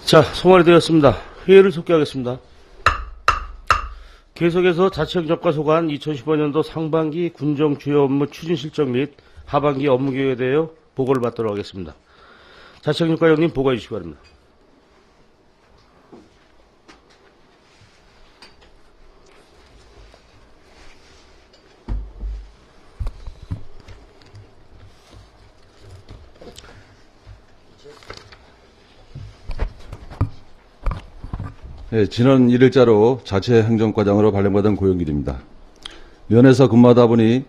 자, 송환이 되었습니다. 회의를 속개하겠습니다. 계속해서 자치행정과 소관 2015년도 상반기 군정 주요 업무 추진 실적 및 하반기 업무 계획에 대하여 보고를 받도록 하겠습니다. 자치행정과장님 보고해 주시기 바랍니다. 네, 지난 1일자로 자치행정과장으로 발령받은 고영길입니다. 면에서 근무하다 보니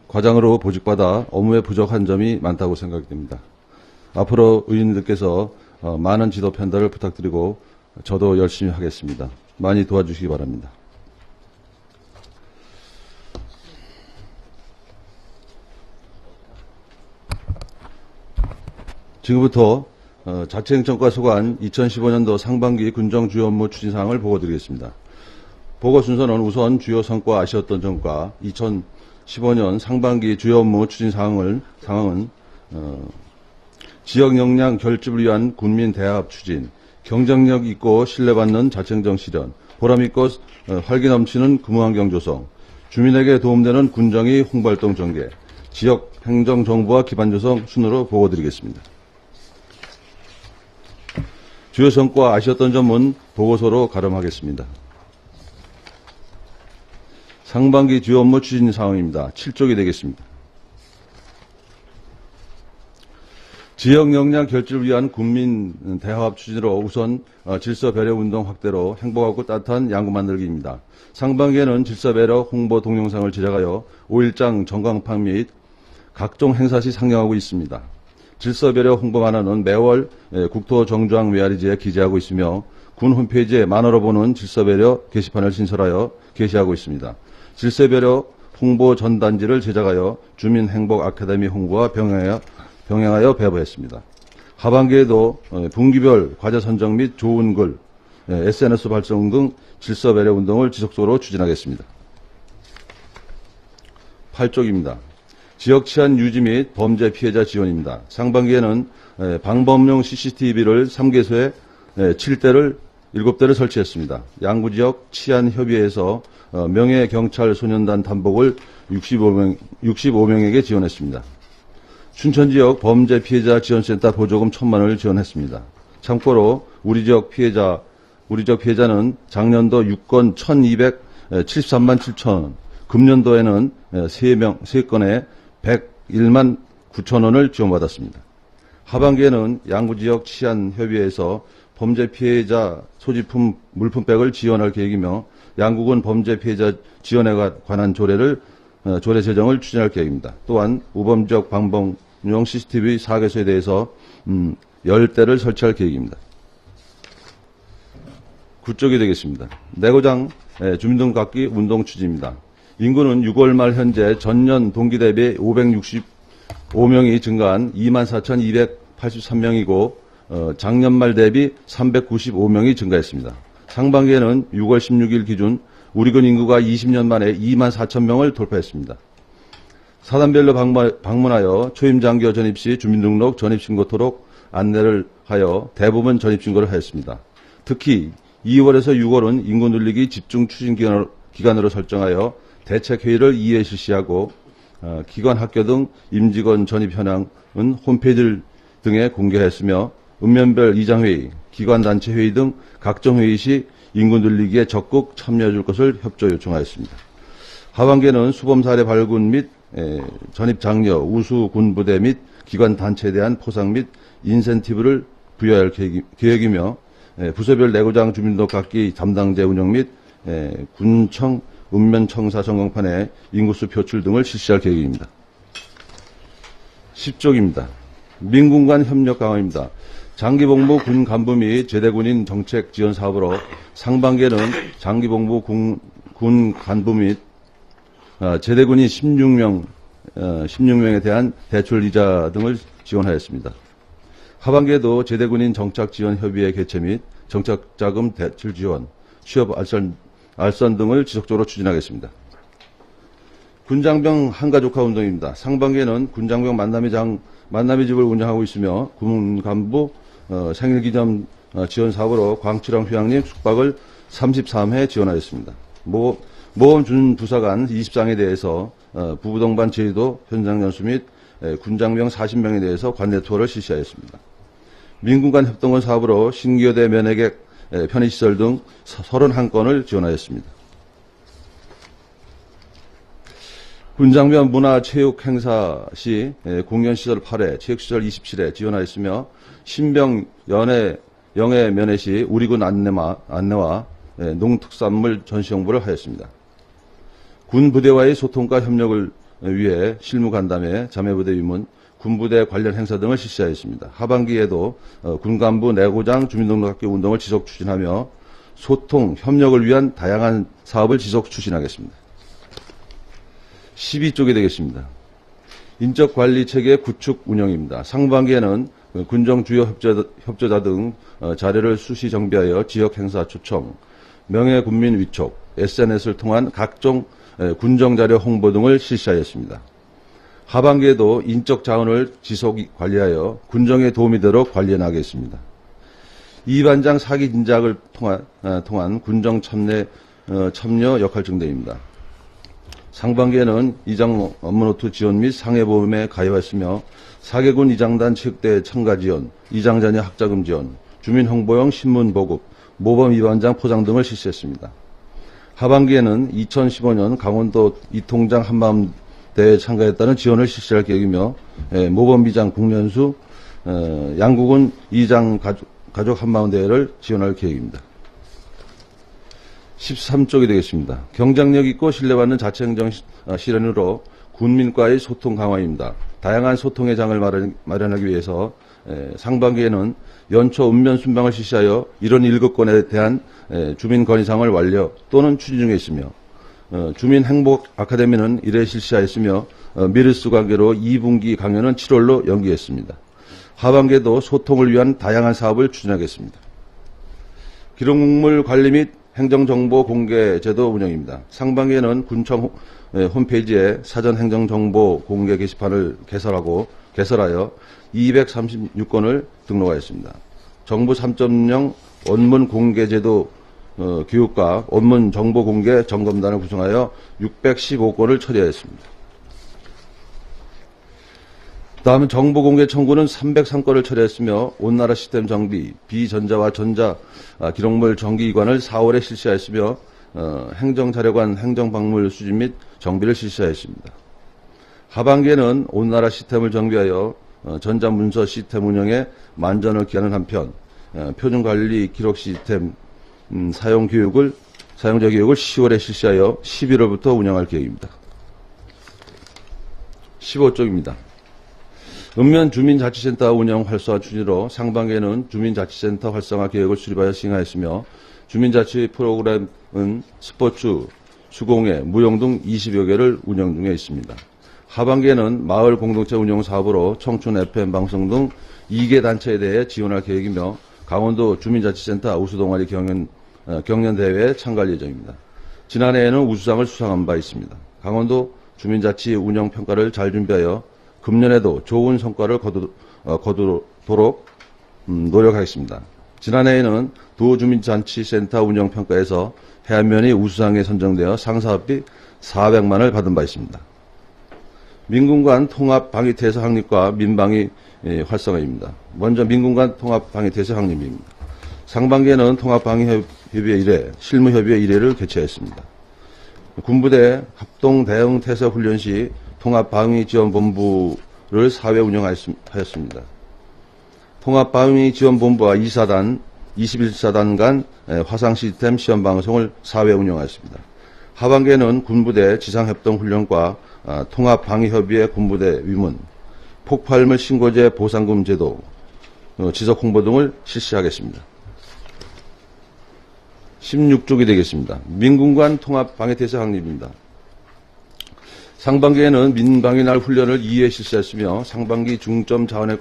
과장으로 보직받아 업무에 부족한 점이 많다고 생각됩니다. 앞으로 의원님들께서 많은 지도 편달을 부탁드리고 저도 열심히 하겠습니다. 많이 도와주시기 바랍니다. 지금부터 자치행정과 소관 2015년도 상반기 군정 주요 업무 추진 사항을 보고드리겠습니다. 보고 순서는 우선 주요 성과 아쉬웠던 점과 2015년 상반기 주요 업무 추진 상황은 지역 역량 결집을 위한 군민 대화합 추진, 경쟁력 있고 신뢰받는 자치행정 실현, 보람있고 활기 넘치는 근무환경 조성, 주민에게 도움되는 군정의 홍보활동 전개, 지역 행정정보와 기반 조성 순으로 보고드리겠습니다. 주요 성과 아쉬웠던 점은 보고서로 가름하겠습니다. 상반기 주요 업무 추진 사항입니다. 7쪽이 되겠습니다. 지역 역량 결집을 위한 국민 대화합 추진으로 우선 질서 배려 운동 확대로 행복하고 따뜻한 양구 만들기입니다. 상반기에는 질서 배려 홍보 동영상을 제작하여 5일장 전광판 및 각종 행사 시 상영하고 있습니다. 질서배려 홍보 만화는 매월 국토정주항 메아리지에 기재하고 있으며 군 홈페이지에 만화로 보는 질서배려 게시판을 신설하여 게시하고 있습니다. 질서배려 홍보 전단지를 제작하여 주민행복 아카데미 홍보와 병행하여 배부했습니다. 하반기에도 분기별 과제 선정 및 좋은 글, SNS 발송 등 질서배려 운동을 지속적으로 추진하겠습니다. 8쪽입니다. 지역 치안 유지 및 범죄 피해자 지원입니다. 상반기에는 방범용 CCTV를 3개소에 7대를 설치했습니다. 양구지역 치안협의회에서 명예경찰 소년단 단복을 65명에게 지원했습니다. 춘천지역 범죄 피해자 지원센터 보조금 1,000만 원을 지원했습니다. 참고로 우리 지역 피해자는 작년도 6건 1,273만 7천 원, 금년도에는 3건에 101만 9천 원을 지원받았습니다. 하반기에는 양구지역 치안협의회에서 범죄 피해자 소지품 물품백을 지원할 계획이며 양구군 범죄 피해자 지원에 관한 조례 제정을 추진할 계획입니다. 또한 우범지역 방범용 CCTV 4개소에 대해서 10대를 설치할 계획입니다. 9쪽이 되겠습니다. 내고장 주민등록받기 운동 추진입니다. 인구는 6월 말 현재 전년 동기 대비 565명이 증가한 24,283명이고 작년 말 대비 395명이 증가했습니다. 상반기에는 6월 16일 기준 우리군 인구가 20년 만에 24,000명을 돌파했습니다. 사단별로 방문하여 초임장교 전입 시 주민등록 전입신고토록 안내를 하여 대부분 전입신고를 하였습니다. 특히 2월에서 6월은 인구 늘리기 집중 추진 기간으로 설정하여 대책회의를 2회 실시하고 기관, 학교 등 임직원 전입 현황은 홈페이지 등에 공개했으며 읍면별 이장회의, 기관단체 회의 등 각종 회의 시 인구 늘리기에 적극 참여해 줄 것을 협조 요청하였습니다. 하반기에는 수범 사례 발굴 및 전입 장려, 우수 군부대 및 기관단체에 대한 포상 및 인센티브를 부여할 계획이며 부서별 내고장 주민등록받기 담당제 운영 및 군청 읍면청사 전광판에 인구수 표출 등을 실시할 계획입니다. 10쪽입니다. 민군 간 협력 강화입니다. 장기복무 군 간부 및 제대군인 정책 지원 사업으로 상반기에는 장기복무 군 간부 및 제대군인 16명에 대한 대출 이자 등을 지원하였습니다. 하반기에도 제대군인 정착지원협의회 개최 및 정착자금 대출 지원, 취업 알선 등을 지속적으로 추진하겠습니다. 군장병 한가족화 운동입니다. 상반기에는 군장병 만남의 집을 운영하고 있으며 군 간부 생일기념 지원 사업으로 광치령 휴양림 숙박을 33회 지원하였습니다. 모범 준부사관 20상에 대해서 부부 동반 제주도 현장 연수 및 군장병 40명에 대해서 관내 투어를 실시하였습니다. 민군간 협동원 사업으로 신교대 면회객 편의시설 등 31건을 지원하였습니다. 군장병 문화체육행사 시 공연시설 8회, 체육시설 27회 지원하였으며 신병 영해 면회 시 우리군 안내와 농특산물 전시 홍보를 하였습니다. 군 부대와의 소통과 협력을 위해 실무간담회, 자매부대 위문, 군부대 관련 행사 등을 실시하였습니다. 하반기에도 군간부 내고장 주민등록학교 운동을 지속 추진하며 소통, 협력을 위한 다양한 사업을 지속 추진하겠습니다. 12쪽이 되겠습니다. 인적관리체계 구축 운영입니다. 상반기에는 군정 주요 협조자 등 자료를 수시 정비하여 지역행사 초청, 명예군민 위촉, SNS를 통한 각종 군정자료 홍보 등을 실시하였습니다. 하반기에도 인적 자원을 지속 관리하여 군정에 도움이 되도록 관리해 나가겠습니다. 이반장 사기 진작을 통한 군정 참여 역할 증대입니다. 상반기에는 이장 업무노트 지원 및 상해보험에 가입하였으며 사개군 이장단 체육대회 참가 지원, 이장자녀 학자금 지원, 주민홍보용 신문 보급, 모범 이반장 포장 등을 실시했습니다. 하반기에는 2015년 강원도 이통장 한마음대회에 참가했다는 지원을 실시할 계획이며 모범 이장 국련수, 양국은 이장 가족 한마음대회를 지원할 계획입니다. 13쪽이 되겠습니다. 경쟁력 있고 신뢰받는 자치행정 실현으로 군민과의 소통 강화입니다. 다양한 소통의 장을 마련하기 위해서 상반기에는 연초 읍면 순방을 실시하여 이런 7건에 대한 주민 건의사항을 완료 또는 추진 중에 있으며 주민 행복 아카데미는 1회 실시하였으며 미르스 관계로 2분기 강연은 7월로 연기했습니다. 하반기에도 소통을 위한 다양한 사업을 추진하겠습니다. 기록물 관리 및 행정정보 공개 제도 운영입니다. 상반기에는 군청 홈페이지에 사전 행정정보 공개 게시판을 개설하여 236건을 등록하였습니다. 정부 3.0 원문 공개 제도 교육과 원문 정보 공개 점검단을 구성하여 615건을 처리하였습니다. 다음은 정보공개 청구는 303건을 처리했으며 온나라 시스템 정비, 비전자와 전자 기록물 정기기관을 4월에 실시하였으며 행정자료관 행정박물 수집 및 정비를 실시하였습니다. 하반기에는 온나라 시스템을 정비하여 전자문서 시스템 운영에 만전을 기하는 한편 표준관리 기록 시스템 사용자 교육을 10월에 실시하여 11월부터 운영할 계획입니다. 15쪽입니다. 읍면 주민자치센터 운영 활성화 추진으로 상반기에는 주민자치센터 활성화 계획을 수립하여 시행하였으며 주민자치 프로그램은 스포츠, 수공예, 무용 등 20여 개를 운영 중에 있습니다. 하반기에는 마을 공동체 운영 사업으로 청춘 FM 방송 등 2개 단체에 대해 지원할 계획이며 강원도 주민자치센터 우수동아리 경연대회에 참가할 예정입니다. 지난해에는 우수상을 수상한 바 있습니다. 강원도 주민자치 운영평가를 잘 준비하여 금년에도 좋은 성과를 거두도록 노력하겠습니다. 지난해에는 도주민자치센터 운영평가에서 해안면이 우수상에 선정되어 상사업비 400만 원을 받은 바 있습니다. 민군간 통합방위태세 확립과 민방위 활성화입니다. 먼저 민군간 통합방위태세 확립입니다. 상반기에는 통합방위협의회 1회, 실무협의회 1회를 개최했습니다. 군부대 합동대응태세 훈련 시 통합방위지원본부를 4회 운영하였습니다. 통합방위지원본부와 2사단, 21사단 간 화상시스템 시험방송을 4회 운영하였습니다. 하반기에는 군부대 지상협동훈련과 통합방위협의회 군부대 위문, 폭발물 신고제 보상금 제도, 지속 홍보 등을 실시하겠습니다. 16쪽이 되겠습니다. 민군간 통합방위태세 확립입니다. 상반기에는 민방위 날 훈련을 2회 실시했으며 상반기 중점 자원의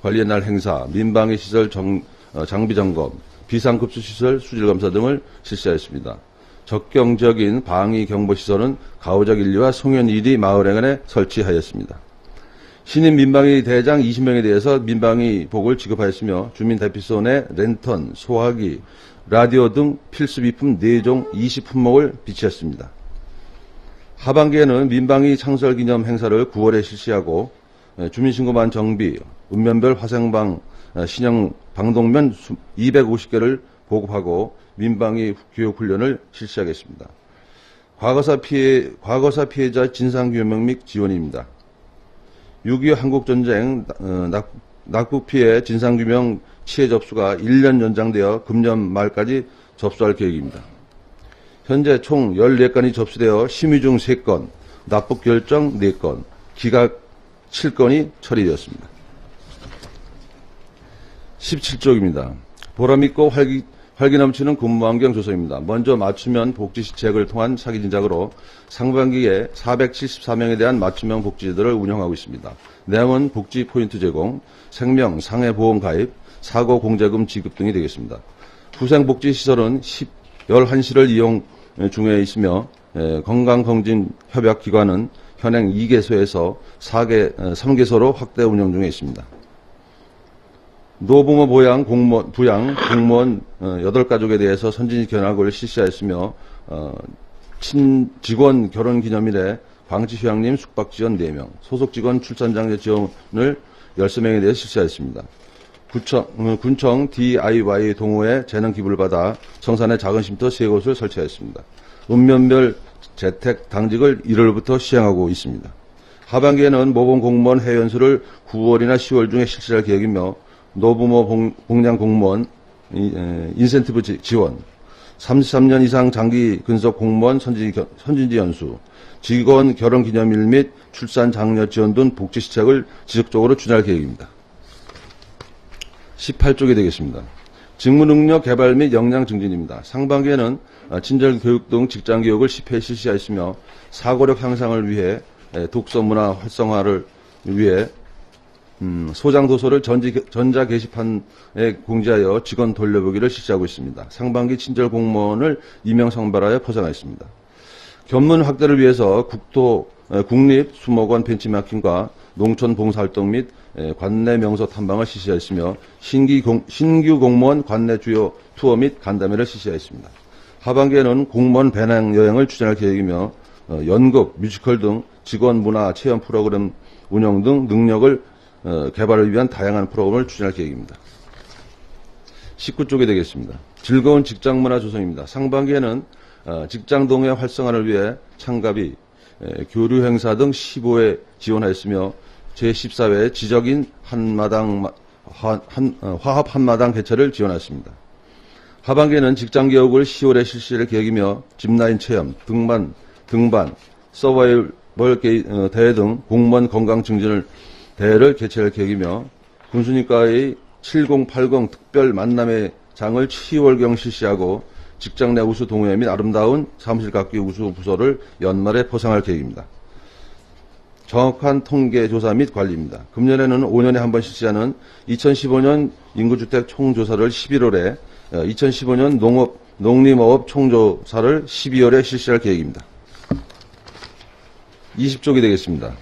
관리의 날 행사, 민방위 시설 장비 점검, 비상급수 시설 수질 검사 등을 실시하였습니다. 적경적인 방위 경보 시설은 가오적 1리와 송현 1리 마을행안에 설치하였습니다. 신임 민방위 대장 20명에 대해서 민방위복을 지급하였으며 주민 대피소에 랜턴, 소화기, 라디오 등 필수비품 4종 20품목을 비치했습니다. 하반기에는 민방위 창설 기념 행사를 9월에 실시하고 주민신고만 정비, 읍면별 화생방 신형 방독면 250개를 보급하고 민방위 교육훈련을 실시하겠습니다. 과거사 피해자 진상규명 및 지원입니다. 6.25 한국전쟁 낙국 피해 진상규명 취해 접수가 1년 연장되어 금년 말까지 접수할 계획입니다. 현재 총 14건이 접수되어 심의 중 3건, 납북 결정 4건, 기각 7건이 처리되었습니다. 17쪽입니다. 보람있고 활기 넘치는 근무환경 조성입니다. 먼저 맞춤형 복지시책을 통한 사기 진작으로 상반기에 474명에 대한 맞춤형 복지제도를 운영하고 있습니다. 내용은 복지 포인트 제공, 생명, 상해보험 가입, 사고 공제금 지급 등이 되겠습니다. 후생복지시설은 11시를 이용 중에 있으며 건강검진협약기관은 현행 2개소에서 3개소로 확대 운영 중에 있습니다. 노부모 부양 공무원 8가족에 대해서 선진이 견학을 실시하였으며 직원 결혼기념일에 광지휴양림 숙박지원 4명, 소속직원 출산장려 지원을 13명에 대해 실시하였습니다. 군청 DIY 동호회 재능 기부를 받아 성산에 작은 쉼터 3곳을 설치하였습니다. 읍면별 재택 당직을 1월부터 시행하고 있습니다. 하반기에는 모범 공무원 해연수를 9월이나 10월 중에 실시할 계획이며 노부모 복량 공무원 인센티브 지원, 33년 이상 장기 근속 공무원 선진지 연수, 직원 결혼기념일 및 출산 장려 지원 등 복지시책을 지속적으로 추진할 계획입니다. 18쪽이 되겠습니다. 직무능력 개발 및 역량 증진입니다. 상반기에는 친절교육 등 직장교육을 10회 실시하였으며 사고력 향상을 위해 독서 문화 활성화를 위해 소장도서를 전자 게시판에 공지하여 직원 돌려보기를 실시하고 있습니다. 상반기 친절 공무원을 임명 선발하여 포장하였습니다. 견문 확대를 위해서 국립 수목원 벤치마킹과 농촌 봉사활동 및 관내 명소 탐방을 실시하였으며 신규 공무원 관내 주요 투어 및 간담회를 실시하였습니다. 하반기에는 공무원 배낭 여행을 추진할 계획이며 연극, 뮤지컬 등 직원 문화 체험 프로그램 운영 등 능력을 개발을 위한 다양한 프로그램을 추진할 계획입니다. 19쪽이 되겠습니다. 즐거운 직장 문화 조성입니다. 상반기에는 직장 동해 활성화를 위해 창갑이, 교류 행사 등 15회 지원하였으며 제14회 지적인 화합 한마당 개최를 지원하였습니다. 하반기에는 직장교육을 10월에 실시할 계획이며 짚라인 체험, 등반, 서바이벌 대회 등 공무원 건강 증진을 대회를 개최할 계획이며 군수님과의 7080 특별 만남의 장을 10월경 실시하고 직장 내 우수 동호회 및 아름다운 사무실 갖기 우수 부서를 연말에 포상할 계획입니다. 정확한 통계 조사 및 관리입니다. 금년에는 5년에 한 번 실시하는 2015년 인구주택 총조사를 11월에, 2015년 농림어업 총조사를 12월에 실시할 계획입니다. 20쪽이 되겠습니다.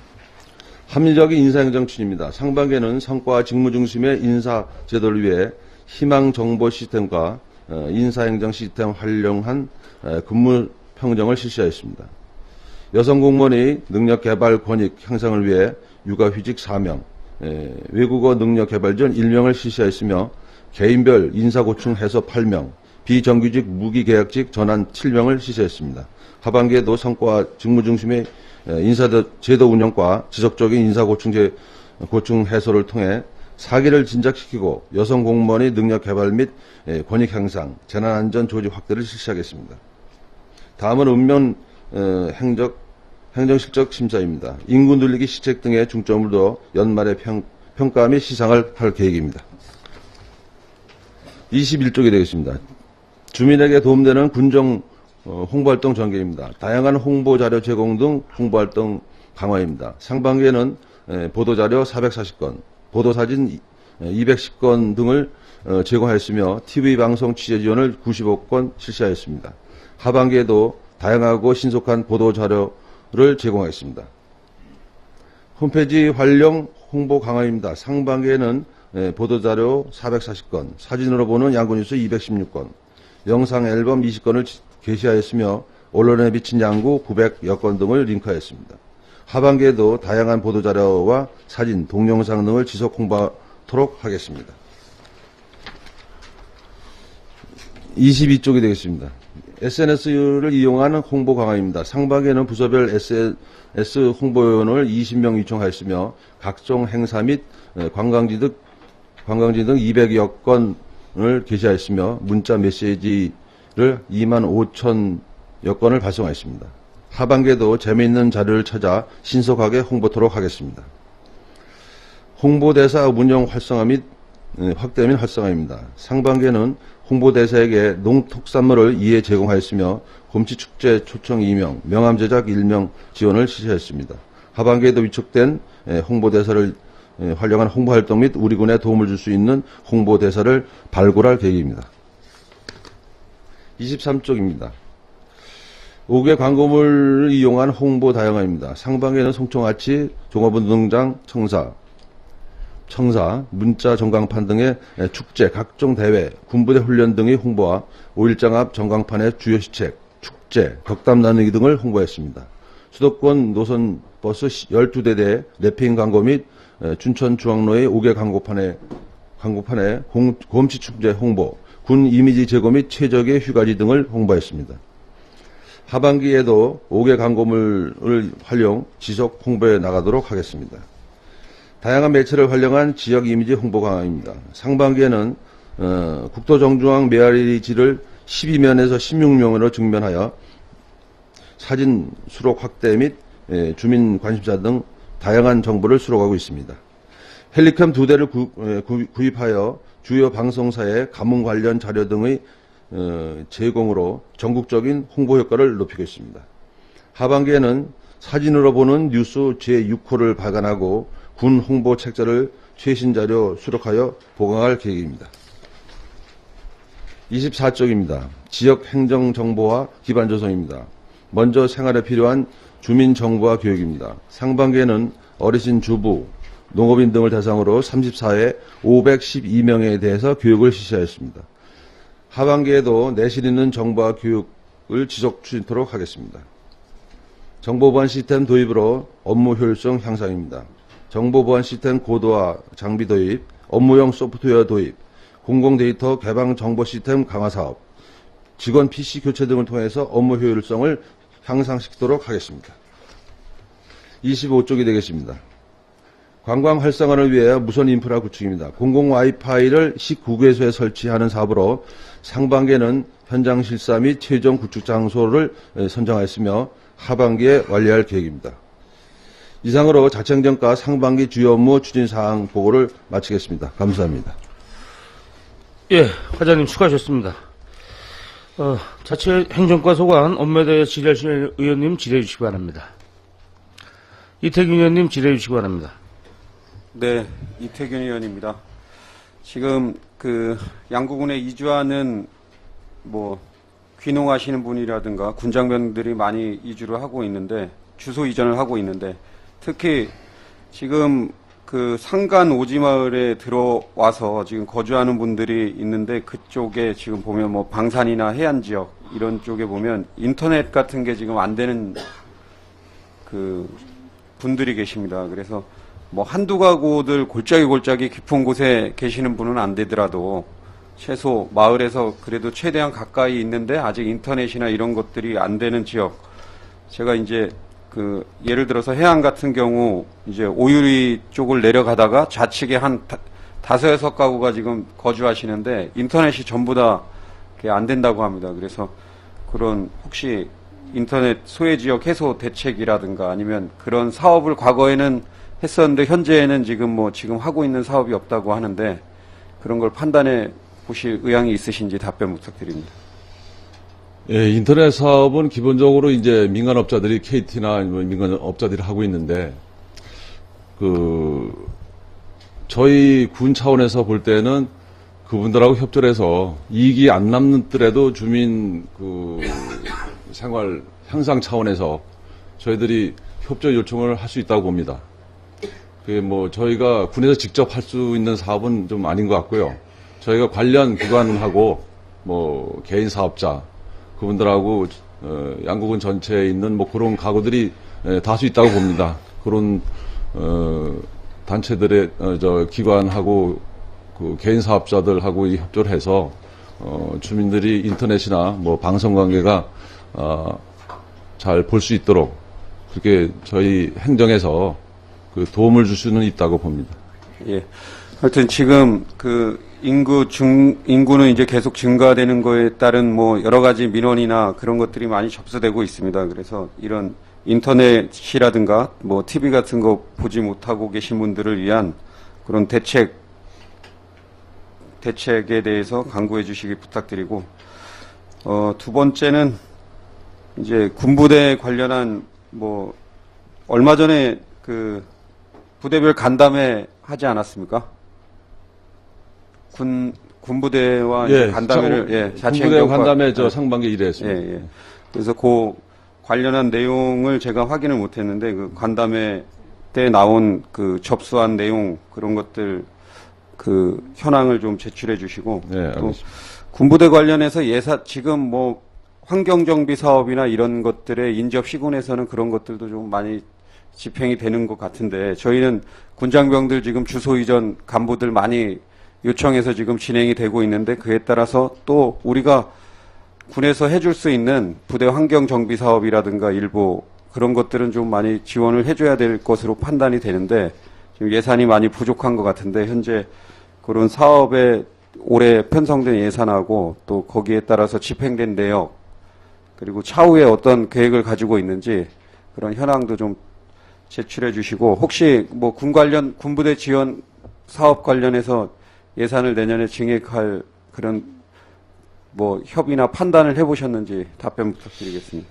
합리적인 인사행정 추진입니다. 상반기에는 성과 직무 중심의 인사제도를 위해 희망정보 시스템과 인사행정 시스템 활용한 근무 평정을 실시하였습니다. 여성 공무원의 능력 개발 권익 향상을 위해 육아휴직 4명, 외국어 능력 개발 지원 1명을 실시하였으며 개인별 인사고충 해소 8명, 비정규직 무기계약직 전환 7명을 실시했습니다. 하반기에도 성과 직무 중심의 인사제도 운영과 지속적인 인사고충 해소를 통해 사기를 진작시키고 여성 공무원의 능력 개발 및 권익 향상, 재난안전 조직 확대를 실시하겠습니다. 다음은 읍면 행정실적 심사입니다. 인구 늘리기 시책 등에 중점을 둬 연말에 평가 및 시상을 할 계획입니다. 21쪽이 되겠습니다. 주민에게 도움되는 군정 홍보활동 전개입니다. 다양한 홍보자료 제공 등 홍보활동 강화입니다. 상반기에는 보도자료 440건, 보도사진 210건 등을 제공하였으며 TV방송 취재 지원을 95건 실시하였습니다. 하반기에도 다양하고 신속한 보도자료를 제공하겠습니다. 홈페이지 활용 홍보 강화입니다. 상반기에는 보도자료 440건, 사진으로 보는 양구뉴스 216건, 영상 앨범 20건을 게시하였으며 언론에 비친 양구 900여 건 등을 링크하였습니다. 하반기에도 다양한 보도자료와 사진, 동영상 등을 지속 홍보하도록 하겠습니다. 22쪽이 되겠습니다. SNS를 이용하는 홍보 강화입니다. 상반기에는 부서별 SNS 홍보요원을 20명 요청하였으며 각종 행사 및 관광지 등 200여 건을 게시하였으며 문자 메시지를 2만 5천여 건을 발송하였습니다. 하반기에도 재미있는 자료를 찾아 신속하게 홍보토록 하겠습니다. 홍보대사 운영 활성화 및 확대 및 활성화입니다. 상반기에는 홍보대사에게 농특산물을 이에 제공하였으며 곰치축제 초청 2명, 명함 제작 1명 지원을 실시했습니다. 하반기에도 위촉된 홍보대사를 활용한 홍보활동 및 우리 군에 도움을 줄 수 있는 홍보대사를 발굴할 계획입니다. 23쪽입니다. 5개 광고물을 이용한 홍보 다양화입니다. 상반기에는 송총아치, 종합운동장 청사, 문자 전광판 등의 축제, 각종 대회, 군부대 훈련 등의 홍보와 5.1장 앞 전광판의 주요 시책, 축제, 덕담 나누기 등을 홍보했습니다. 수도권 노선 버스 12대대 랩핑 광고 및 춘천중앙로의 5개 광고판에 곰치축제 홍보, 군 이미지 제고 및 최적의 휴가지 등을 홍보했습니다. 하반기에도 5개 광고물을 활용 지속 홍보해 나가도록 하겠습니다. 다양한 매체를 활용한 지역 이미지 홍보 강화입니다. 상반기에는 국토정중앙 메아리지를 12면에서 16면으로 증면하여 사진 수록 확대 및 주민 관심사 등 다양한 정보를 수록하고 있습니다. 헬리캠 2대를 구입하여 주요 방송사의 가문 관련 자료 등의 제공으로 전국적인 홍보 효과를 높이고 있습니다. 하반기에는 사진으로 보는 뉴스 제6호를 발간하고 군 홍보 책자를 최신 자료 수록하여 보강할 계획입니다. 24쪽입니다. 지역 행정 정보와 기반 조성입니다. 먼저 생활에 필요한 주민 정보와 교육입니다. 상반기에는 어르신 주부, 농업인 등을 대상으로 34회 512명에 대해서 교육을 실시하였습니다. 하반기에도 내실 있는 정보와 교육을 지속 추진토록 하겠습니다. 정보보안 시스템 도입으로 업무 효율성 향상입니다. 정보보안 시스템 고도화 장비 도입, 업무용 소프트웨어 도입, 공공데이터 개방 정보 시스템 강화 사업, 직원 PC 교체 등을 통해서 업무 효율성을 향상시키도록 하겠습니다. 25쪽이 되겠습니다. 관광 활성화를 위해 무선 인프라 구축입니다. 공공 와이파이를 19개소에 설치하는 사업으로 상반기에는 현장 실사 및 최종 구축 장소를 선정하였으며 하반기에 완료할 계획입니다. 이상으로 자치행정과 상반기 주요 업무 추진사항 보고를 마치겠습니다. 감사합니다. 예, 화장님 수고하셨습니다. 자치행정과 소관 업무에 대해 질의하실 의원님 질의해 주시기 바랍니다. 이태균 의원님 질의해 주시기 바랍니다. 네, 이태균 의원입니다. 지금 양구군에 이주하는 귀농하시는 분이라든가 군장병들이 많이 이주를 하고 있는데 주소 이전을 하고 있는데 특히 지금 상간 오지마을에 들어와서 지금 거주하는 분들이 있는데 그쪽에 지금 보면 방산이나 해안 지역 이런 쪽에 보면 인터넷 같은 게 지금 안 되는 분들이 계십니다. 그래서 한두 가구들 골짜기 깊은 곳에 계시는 분은 안 되더라도 최소 마을에서 그래도 최대한 가까이 있는데 아직 인터넷이나 이런 것들이 안 되는 지역, 제가 이제 예를 들어서 해안 같은 경우 이제 오유리 쪽을 내려가다가 좌측에 한 5-6가구가 지금 거주하시는데 인터넷이 전부 다 안 된다고 합니다. 그래서 그런 혹시 인터넷 소외 지역 해소 대책이라든가 아니면 그런 사업을 과거에는 했었는데 현재는 지금 하고 있는 사업이 없다고 하는데 그런 걸 판단해 보실 의향이 있으신지 답변 부탁드립니다. 예, 인터넷 사업은 기본적으로 이제 민간업자들이 KT나 민간업자들이 하고 있는데 저희 군 차원에서 볼 때는 그분들하고 협조해서 이익이 안 남더라도 주민 생활 향상 차원에서 저희들이 협조 요청을 할 수 있다고 봅니다. 저희가 군에서 직접 할 수 있는 사업은 좀 아닌 것 같고요. 저희가 관련 기관하고 개인 사업자 그분들하고 양국은 전체에 있는 그런 가구들이 다수 있다고 봅니다. 그런 단체들의 기관하고 그 개인 사업자들하고 협조를 해서 주민들이 인터넷이나 방송 관계가 잘 볼 수 있도록 그렇게 저희 행정에서 그 도움을 줄 수는 있다고 봅니다. 예. 하여튼 지금 인구는 이제 계속 증가되는 거에 따른 여러 가지 민원이나 그런 것들이 많이 접수되고 있습니다. 그래서 이런 인터넷이라든가 TV 같은 거 보지 못하고 계신 분들을 위한 그런 대책에 대해서 강구해 주시기 부탁드리고, 두 번째는 이제 군부대 관련한 얼마 전에 부대별 간담회 하지 않았습니까? 군부대와 간담회를 군부대 간담회 상반기 1회 했습니다. 예. 그래서 그 관련한 내용을 제가 확인을 못했는데 그 간담회 때 나온 접수한 내용 그런 것들 현황을 좀 제출해 주시고, 네, 또 군부대 관련해서 지금 환경정비 사업이나 이런 것들의 인접 시군에서는 그런 것들도 좀 많이 집행이 되는 것 같은데, 저희는 군장병들 지금 주소 이전 간부들 많이 요청해서 지금 진행이 되고 있는데, 그에 따라서 또 우리가 군에서 해줄 수 있는 부대 환경 정비 사업이라든가 일부 그런 것들은 좀 많이 지원을 해줘야 될 것으로 판단이 되는데, 지금 예산이 많이 부족한 것 같은데, 현재 그런 사업에 올해 편성된 예산하고 또 거기에 따라서 집행된 내역, 그리고 차후에 어떤 계획을 가지고 있는지 그런 현황도 좀 제출해 주시고, 혹시 군부대 지원 사업 관련해서 예산을 내년에 증액할 그런 협의나 판단을 해보셨는지 답변 부탁드리겠습니다.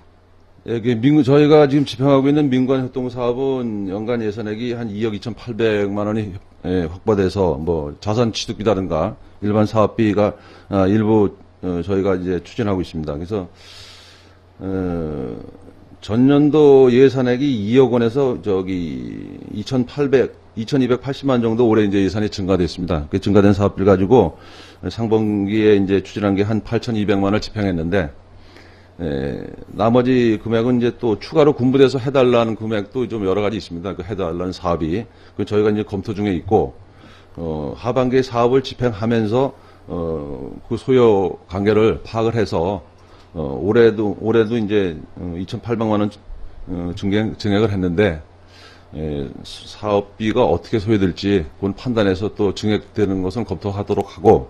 예, 저희가 지금 집행하고 있는 민관 협동 사업은 연간 예산액이 한 2억 2,800만 원이 확보돼서 자산 취득비라든가 일반 사업비가 일부 저희가 이제 추진하고 있습니다. 그래서 전년도 예산액이 2억 원에서 2,280만 정도 올해 이제 예산이 증가됐습니다. 그 증가된 사업들 가지고 상반기에 이제 추진한 게 한 8,200만 원을 집행했는데, 나머지 금액은 이제 또 추가로 군부대에서 해달라는 금액도 좀 여러 가지 있습니다. 그 해달라는 사업이. 그 저희가 이제 검토 중에 있고, 하반기에 사업을 집행하면서, 그 소요 관계를 파악을 해서, 올해도 이제 2,800만 원 증액을 했는데, 사업비가 어떻게 소요될지 그건 판단해서 또 증액되는 것은 검토하도록 하고,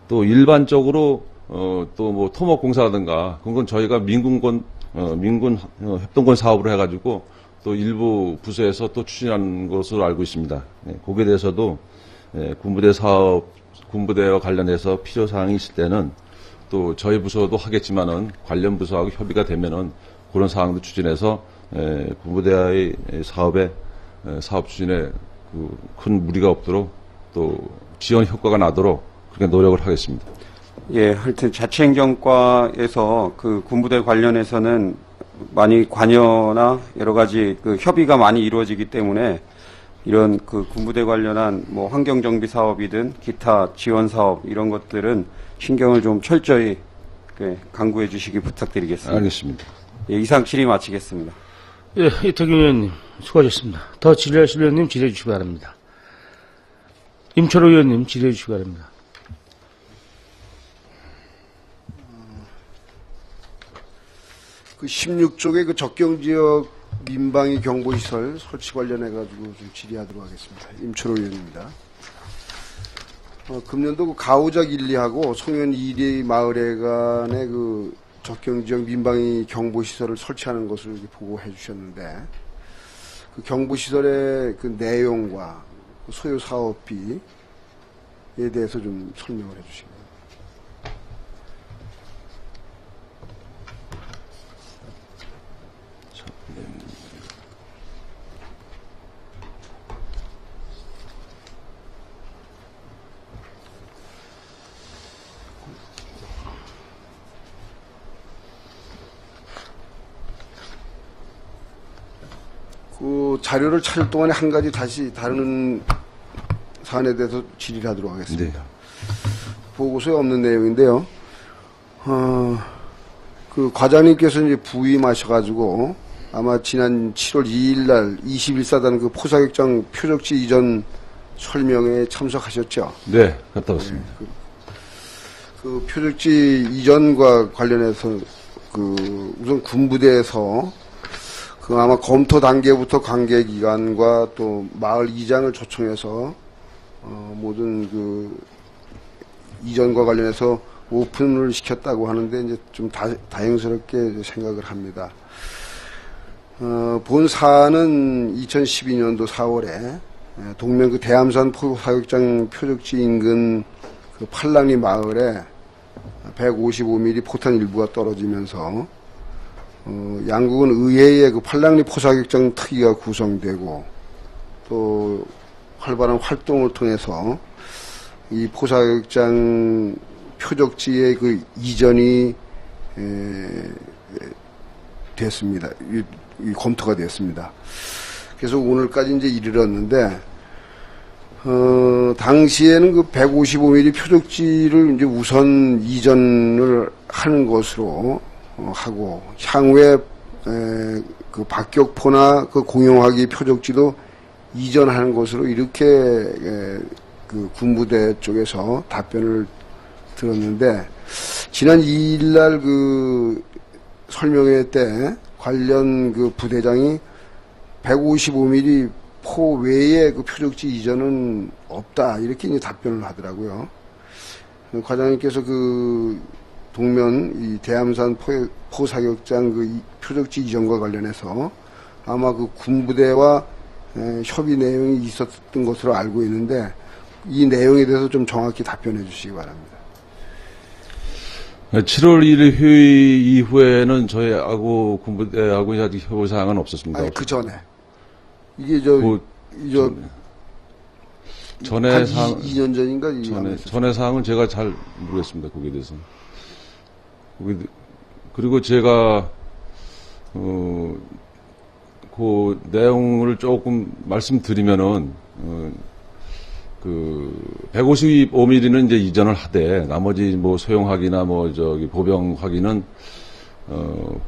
또 일반적으로 또 토목공사라든가 그건 저희가 민군 협동권 사업으로 해가지고 또 일부 부서에서 또 추진하는 것으로 알고 있습니다. 거기에 대해서도 군부대와 관련해서 필요 사항이 있을 때는 또 저희 부서도 하겠지만은 관련 부서하고 협의가 되면은 그런 사항도 추진해서 군부대의 사업 추진에 큰 무리가 없도록 또 지원 효과가 나도록 그렇게 노력을 하겠습니다. 예, 하여튼 자치행정과에서 군부대 관련해서는 많이 관여나 여러 가지 협의가 많이 이루어지기 때문에 이런 군부대 관련한 환경정비 사업이든 기타 지원 사업 이런 것들은 신경을 좀 철저히 강구해 주시기 부탁드리겠습니다. 알겠습니다. 예, 이상 질의 마치겠습니다. 예, 이태균 의원님 수고하셨습니다. 더 질의하실 의원님 질의해 주시기 바랍니다. 임철호 의원님 질의해 주시기 바랍니다. 그 16쪽의 적경지역 민방위 경보시설 설치 관련해가지고 좀 질의하도록 하겠습니다. 임철호 의원입니다. 금년도 가우작 1, 2하고 송현 2리 마을에 간의 적경지역 민방위 경보시설을 설치하는 것을 보고해 주셨는데, 그 경보시설의 내용과 소요 사업비에 대해서 좀 설명을 해 주시면. 그 자료를 찾을 동안에 한 가지 다시 다른 사안에 대해서 질의를 하도록 하겠습니다. 보고서에 없는 내용인데요. 그 과장님께서 이제 부임하셔가지고 아마 지난 7월 2일 날 21사단 그 포사격장 표적지 이전 설명회에 참석하셨죠. 네, 갔다 왔습니다. 그 표적지 이전과 관련해서 그 우선 군부대에서 그 아마 검토 단계부터 관계기관과 또 마을 이장을 초청해서 모든 그 이전과 관련해서 오픈을 시켰다고 하는데 이제 좀 다행스럽게 생각을 합니다. 본 사안은 2012년도 4월에 동면 그 대암산 포사격장 표적지 인근 그 팔랑리 마을에 155mm 포탄 일부가 떨어지면서 양국은 의회의 그 팔랑리 포사격장 특위가 구성되고 또 활발한 활동을 통해서 이 포사격장 표적지의 그 이전이 됐습니다. 이 검토가 됐습니다. 그래서 오늘까지 이제 이르렀는데 당시에는 그 155mm 표적지를 이제 우선 이전을 하는 것으로 하고 향후에 그 박격포나 그 공용화기 표적지도 이전하는 것으로 이렇게 그 군부대 쪽에서 답변을 들었는데 지난 2일날 그 설명회 때 관련 그 부대장이 155mm 포 외에 그 표적지 이전은 없다 이렇게 이제 답변을 하더라고요. 과장님께서 그 동면 이 대암산 포사격장 그 표적지 이전과 관련해서 아마 그 군부대와 협의 내용이 있었던 것으로 알고 있는데 이 내용에 대해서 좀 정확히 답변해 주시기 바랍니다. 7월 1일 회의 이후에는 저희하고 군부대하고 아직 협의 사항은 없었습니다. 아니 그 전에 이게 전에 사항 2년 전인가 전에 사항은 제가 잘 모르겠습니다. 거기에 대해서. 그리고 제가 그 내용을 조금 말씀드리면은 그 155mm는 이제 이전을 하되 나머지 뭐 소형화기나 뭐 저기 보병화기는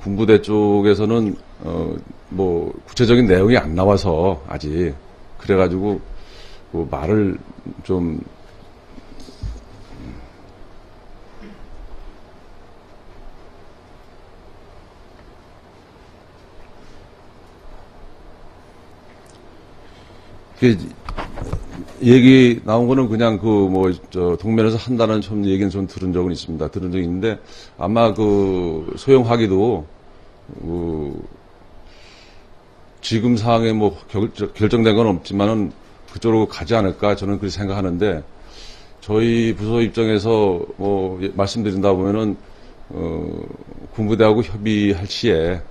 군부대 쪽에서는 뭐 구체적인 내용이 안 나와서 아직 그래가지고 그 말을 좀 얘기 나온 거는 그냥 그 뭐 저 동면에서 한다는 좀 얘기는 좀 들은 적은 있습니다. 들은 적이 있는데 아마 그 소형화기도 지금 상황에 뭐 결정된 건 없지만은 그쪽으로 가지 않을까 저는 그렇게 생각하는데 저희 부서 입장에서 뭐 말씀드린다 보면은 군부대하고 협의할 시에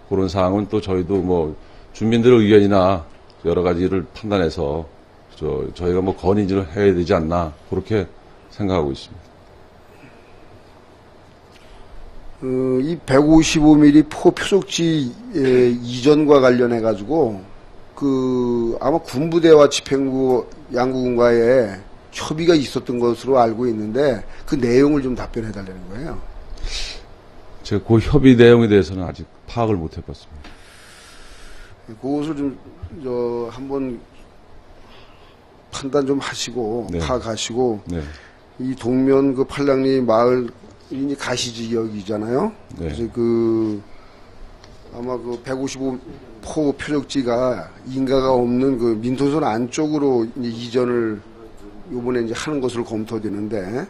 그런 사항은 또 저희도 뭐 주민들의 의견이나 여러 가지를 판단해서 저희가 뭐 건의를 해야 되지 않나 그렇게 생각하고 있습니다. 이 155mm 포 표적지 이전과 관련해 가지고 그 아마 군부대와 집행부 양국과의 협의가 있었던 것으로 알고 있는데 그 내용을 좀 답변해 달라는 거예요. 제가 그 협의 내용에 대해서는 아직 파악을 못 해봤습니다. 그것을 좀 한번 판단 좀 하시고 네. 파악하시고 네. 이 동면 그 팔랑리 마을이 가시지역이잖아요. 네. 그래서 그 아마 그 155포 표적지가 인가가 없는 그 민통선 안쪽으로 이제 이전을 요번에 이제 하는 것으로 검토되는데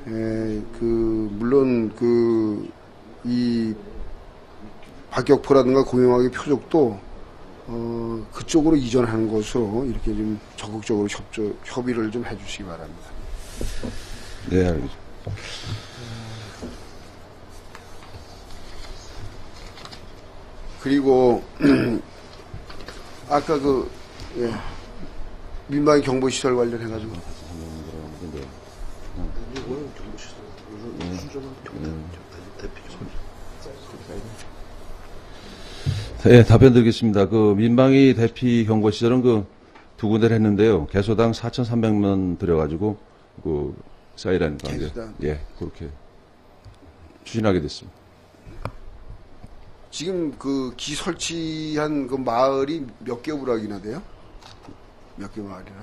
그 물론 이 박격포라든가 공용화기 표적도 그쪽으로 이전하는 것으로 이렇게 좀 적극적으로 협의를 좀 해주시기 바랍니다. 네, 알겠습니다. 그리고 아까 민방위 경보시설 관련해가지고 네, 답변 드리겠습니다. 그 민방위 대피 경보 시설은 그 두 군데를 했는데요. 개소당 4,300명 들여가지고 그 사이렌 관계. 개소당. 예, 그렇게 추진하게 됐습니다. 지금 그 기 설치한 그 마을이 몇 개 우락이나 돼요? 몇 개 마을이나?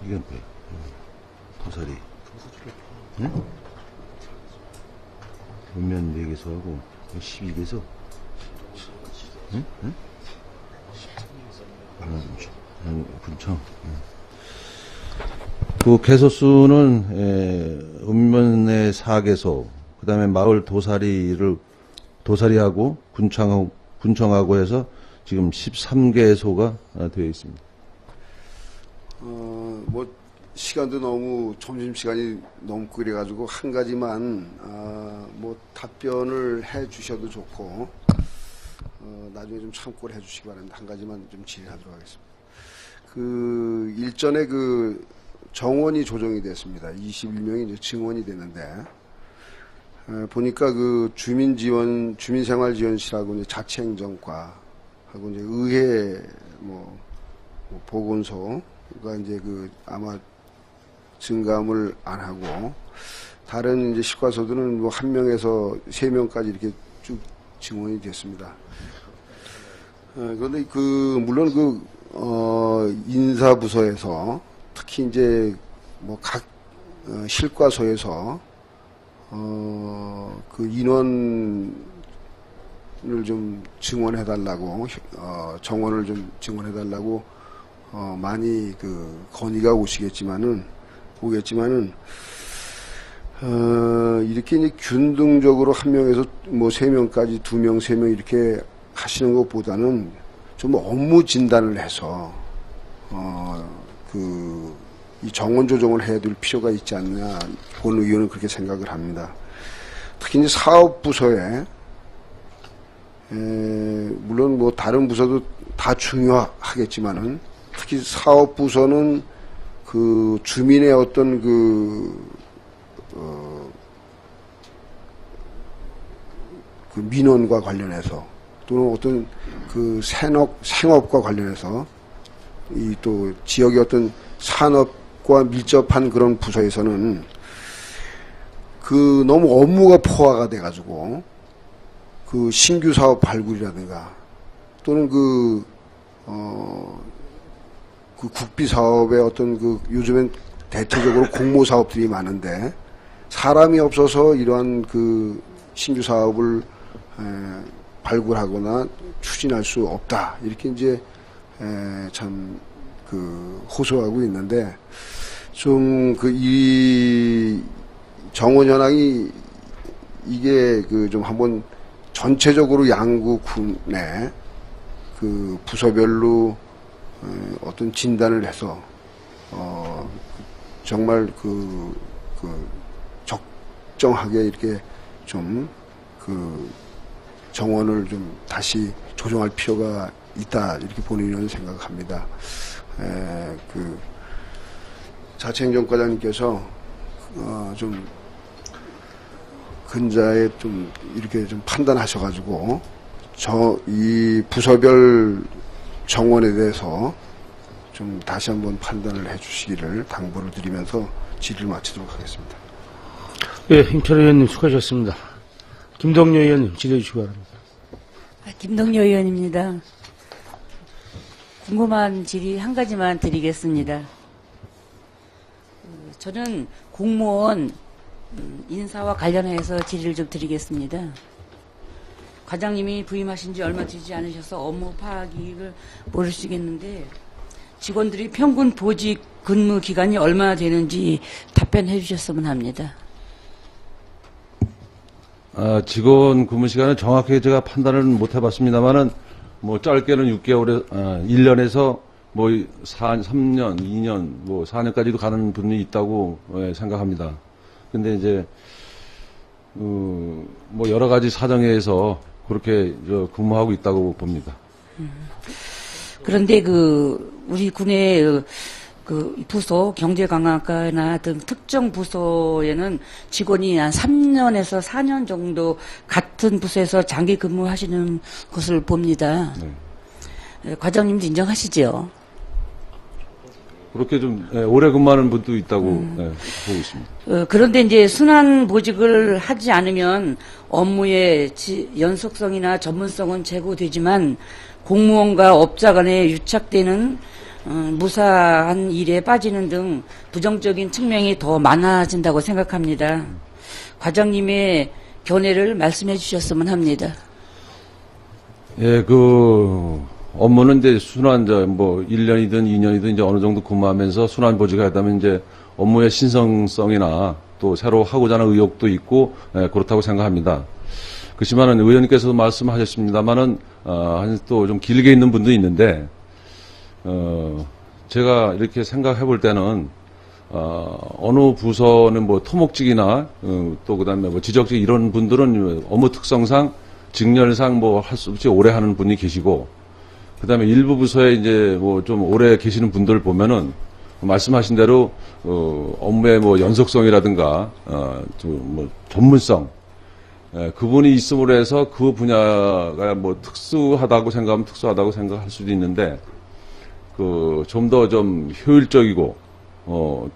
이건 뭐야? 도사리. 응? 전면 4개소 하고 12개소. 응? 응? 군청. 그 개소수는 읍면의 4개소, 그 다음에 마을 도사리하고 군청하고 해서 지금 13개소가 되어 있습니다. 뭐 시간도 너무 점심시간이 넘고 그래가지고 한 가지만 뭐 답변을 해 주셔도 좋고 나중에 좀 참고를 해 주시기 바랍니다. 한 가지만 좀 질의하도록 하겠습니다. 그 일전에 그 정원이 조정이 됐습니다. 21명이 이제 증원이 됐는데 보니까 그 주민생활지원실하고 이제 자치행정과하고 이제 의회 뭐 보건소가 이제 그 아마 증감을 안 하고 다른 이제 시과소들은 뭐 1명에서 3명까지 이렇게 쭉 증원이 됐습니다. 그런데 그 물론 그 인사부서에서 특히 이제 뭐 각 실과소에서 그 인원을 좀 증원해달라고 정원을 좀 증원해달라고 많이 그 건의가 오겠지만은 이렇게 이제 균등적으로 1명에서 뭐 3명까지 2명, 3명 이렇게 하시는 것보다는 좀 업무 진단을 해서 이 정원 조정을 해야 될 필요가 있지 않나 본 의원은 그렇게 생각을 합니다. 특히 이제 사업부서에 물론 뭐 다른 부서도 다 중요하겠지만은 특히 사업부서는 그 주민의 어떤 그 민원과 관련해서 또는 어떤 그 생업과 관련해서 이 또 지역의 어떤 산업과 밀접한 그런 부서에서는 그 너무 업무가 포화가 돼가지고 그 신규 사업 발굴이라든가 또는 그 국비 사업의 어떤 그 요즘엔 대체적으로 공모 사업들이 많은데 사람이 없어서 이러한 그 신규 사업을 발굴하거나 추진할 수 없다. 이렇게 이제 참 그 호소하고 있는데 좀 그 이 정원 현황이 이게 그 좀 한번 전체적으로 양구군의 그 부서별로 어떤 진단을 해서 정말 그 적정하게 이렇게 좀 그 정원을 좀 다시 조정할 필요가 있다 이렇게 본인은 생각합니다. 그 자치행정과장님께서 좀 근자에 좀 이렇게 좀 판단하셔가지고 이 부서별 정원에 대해서 좀 다시 한번 판단을 해주시기를 당부를 드리면서 질의를 마치도록 하겠습니다. 예, 임철 의원님 수고하셨습니다. 김동료 의원님 질의해 주시기 바랍니다. 김동료 의원입니다. 궁금한 질의 한 가지만 드리겠습니다. 저는 공무원 인사와 관련해서 질의를 좀 드리겠습니다. 과장님이 부임하신 지 얼마 되지 않으셔서 업무 파악을 모르시겠는데 직원들이 평균 보직 근무 기간이 얼마나 되는지 답변해 주셨으면 합니다. 직원 근무 시간은 정확하게 제가 판단을 못 해봤습니다만은 뭐 짧게는 6개월에 1년에서 뭐 3년, 2년, 뭐 4년까지도 가는 분이 있다고 생각합니다. 근데 이제 뭐 여러 가지 사정에 의해서 그렇게 근무하고 있다고 봅니다. 그런데 우리 군의 부서, 경제강화과나 등 특정 부서에는 직원이 한 3년에서 4년 정도 같은 부서에서 장기 근무하시는 것을 봅니다. 네. 과장님도 인정하시죠? 그렇게 좀 오래 근무하는 분도 있다고 보고 있습니다. 그런데 이제 순환 보직을 하지 않으면 업무의 연속성이나 전문성은 제고되지만 공무원과 업자 간에 유착되는 무사한 일에 빠지는 등 부정적인 측면이 더 많아진다고 생각합니다. 과장님의 견해를 말씀해 주셨으면 합니다. 예, 업무는 이제 순환, 뭐, 1년이든 2년이든 이제 어느 정도 근무하면서 순환 보직을 하다면 이제 업무의 신성성이나 또 새로 하고자 하는 의욕도 있고, 그렇다고 생각합니다. 그렇지만은 의원님께서도 말씀하셨습니다만은, 또 좀 길게 있는 분도 있는데, 제가 이렇게 생각해 볼 때는, 어느 부서는 뭐 토목직이나, 또 그 다음에 뭐 지적직 이런 분들은 업무 특성상, 직렬상 뭐 할 수 없이 오래 하는 분이 계시고, 그 다음에 일부 부서에 이제 뭐 좀 오래 계시는 분들 보면은, 말씀하신 대로, 업무의 뭐 연속성이라든가, 뭐 전문성, 그분이 있음으로 해서 그 분야가 뭐 특수하다고 생각하면 특수하다고 생각할 수도 있는데, 좀 더 좀 효율적이고,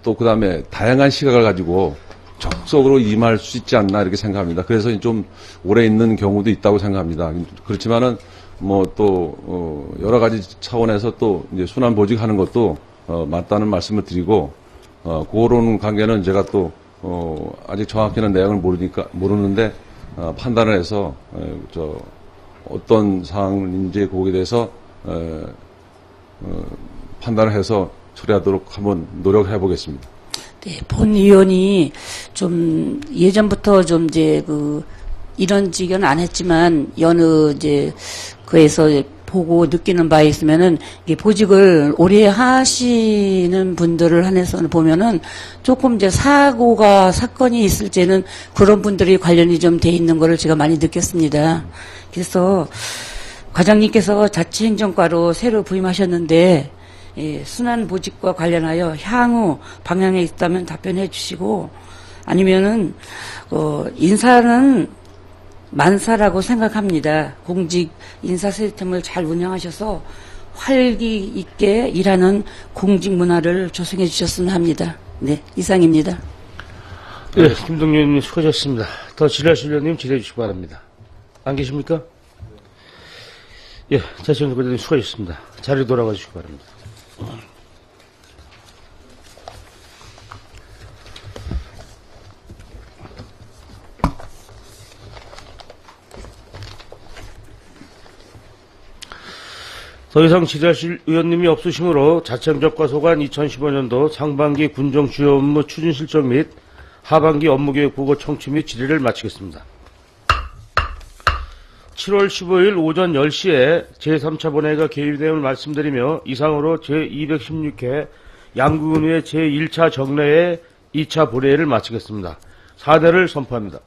또 그 다음에 다양한 시각을 가지고 적극적으로 임할 수 있지 않나 이렇게 생각합니다. 그래서 좀 오래 있는 경우도 있다고 생각합니다. 그렇지만은 뭐 또, 여러 가지 차원에서 또 이제 순환 보직하는 것도, 맞다는 말씀을 드리고, 그런 관계는 제가 또, 아직 정확히는 내용을 모르는데, 판단을 해서, 어떤 사항인지 거기에 대해서, 판단을 해서 처리하도록 한번 노력해 보겠습니다. 네, 본 의원이 좀 예전부터 좀 이제 이런 직은 안 했지만 여느 이제 그에서 보고 느끼는 바에 있으면은 이게 보직을 오래 하시는 분들을 한해서는 보면은 조금 이제 사건이 있을 때는 그런 분들이 관련이 좀 돼 있는 거를 제가 많이 느꼈습니다. 그래서 과장님께서 자치행정과로 새로 부임하셨는데 순환 보직과 관련하여 향후 방향에 있다면 답변해 주시고 아니면은 인사는 만사라고 생각합니다. 공직 인사 시스템을 잘 운영하셔서 활기 있게 일하는 공직 문화를 조성해 주셨으면 합니다. 네, 이상입니다. 네, 김동률 의원님 수고하셨습니다. 더 질의하실 의원님 질의해 주시기 바랍니다. 안 계십니까? 예, 자치행정과 의원님 수고하셨습니다. 자리로 돌아가 주시기 바랍니다. 더 이상 질의하실 의원님이 없으시므로 자치행정과 소관 2015년도 상반기 군정 주요 업무 추진 실적 및 하반기 업무계획 보고 청취 및 질의를 마치겠습니다. 7월 15일 오전 10시에 제3차 본회의가 개입 내용을 말씀드리며 이상으로 제216회 양구군의 제1차 정례의 2차 본회의를 마치겠습니다. 사대를 선포합니다.